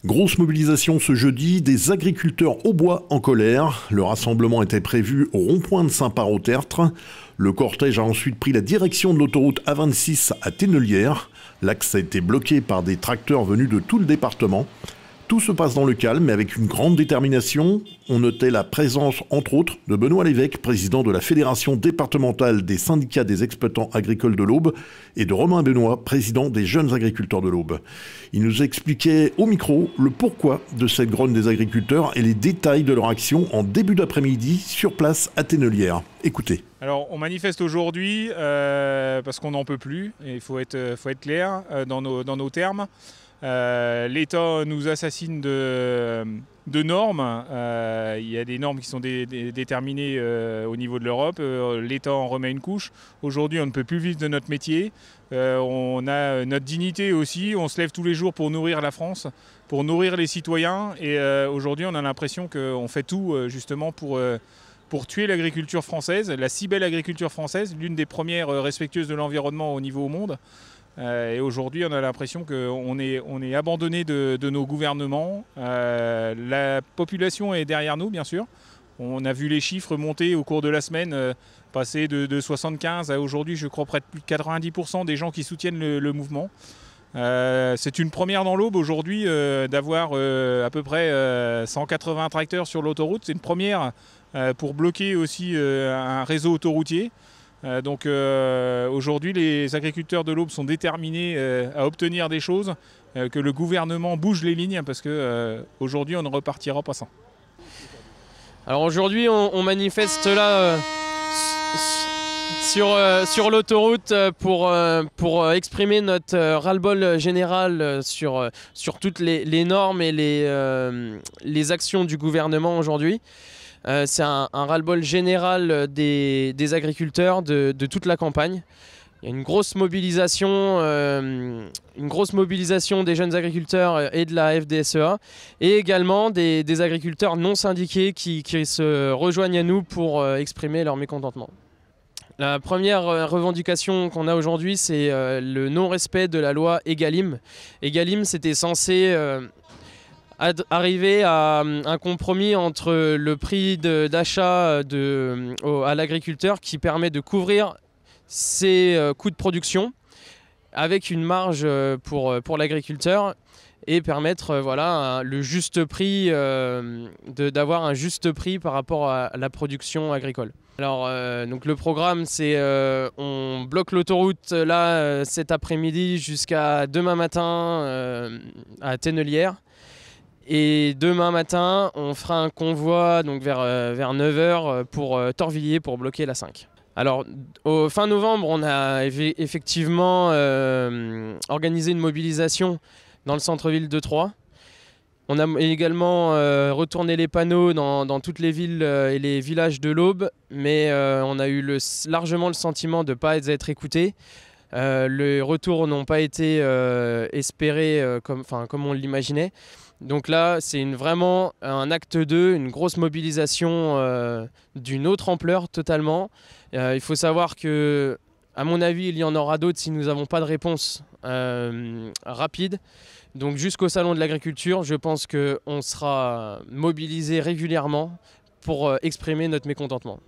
Grosse mobilisation ce jeudi, des agriculteurs au bois en colère. Le rassemblement était prévu au rond-point de Saint-Parot-Tertre. Le cortège a ensuite pris la direction de l'autoroute A26 à Tennelière. L'axe a été bloqué par des tracteurs venus de tout le département. Tout se passe dans le calme, mais avec une grande détermination. On notait la présence, entre autres, de Benoît Lévesque, président de la Fédération départementale des syndicats des exploitants agricoles de l'Aube, et de Romain Benoît, président des jeunes agriculteurs de l'Aube. Il nous expliquait au micro le pourquoi de cette grogne des agriculteurs et les détails de leur action en début d'après-midi sur place à Tennelière. Écoutez. Alors on manifeste aujourd'hui parce qu'on n'en peut plus, et il faut être clair dans nos termes. L'État nous assassine de normes. Il y a des normes qui sont déterminées au niveau de l'Europe. L'État en remet une couche. Aujourd'hui, on ne peut plus vivre de notre métier. On a notre dignité aussi. On se lève tous les jours pour nourrir la France, pour nourrir les citoyens. Et aujourd'hui, on a l'impression qu'on fait tout justement pour tuer l'agriculture française, la si belle agriculture française, l'une des premières respectueuses de l'environnement au niveau au monde. Et aujourd'hui, on a l'impression qu'on est abandonné de nos gouvernements. La population est derrière nous, bien sûr. On a vu les chiffres monter au cours de la semaine, passer de 75 à aujourd'hui, je crois, près de plus de 90% des gens qui soutiennent le mouvement. C'est une première dans l'Aube aujourd'hui d'avoir à peu près 180 tracteurs sur l'autoroute. C'est une première pour bloquer aussi un réseau autoroutier. Donc aujourd'hui, les agriculteurs de l'Aube sont déterminés à obtenir des choses, que le gouvernement bouge les lignes, parce qu'aujourd'hui, on ne repartira pas sans. Alors aujourd'hui, on manifeste là sur l'autoroute pour exprimer notre ras-le-bol général sur toutes les normes et les actions du gouvernement aujourd'hui. C'est un ras-le-bol général des agriculteurs de toute la campagne. Il y a une grosse mobilisation des jeunes agriculteurs et de la FDSEA, et également des agriculteurs non syndiqués qui se rejoignent à nous pour exprimer leur mécontentement. La première revendication qu'on a aujourd'hui, c'est le non-respect de la loi Egalim. Egalim, c'était censé arriver à un compromis entre le prix d'achat à l'agriculteur, qui permet de couvrir ses coûts de production avec une marge pour l'agriculteur, et permettre le juste prix, d'avoir un juste prix par rapport à la production agricole. Alors donc le programme, c'est on bloque l'autoroute là cet après-midi jusqu'à demain matin à Tennelière. Et demain matin, on fera un convoi donc vers 9h pour Torvilliers pour bloquer la 5. Alors, fin novembre, on a effectivement organisé une mobilisation dans le centre-ville de Troyes. On a également retourné les panneaux dans toutes les villes et les villages de l'Aube, mais on a eu largement le sentiment de ne pas être écoutés. Les retours n'ont pas été espérés comme on l'imaginait. Donc là, c'est vraiment un acte 2, une grosse mobilisation d'une autre ampleur totalement. Il faut savoir que, à mon avis, il y en aura d'autres si nous n'avons pas de réponse rapide. Donc jusqu'au Salon de l'Agriculture, je pense qu'on sera mobilisé régulièrement pour exprimer notre mécontentement.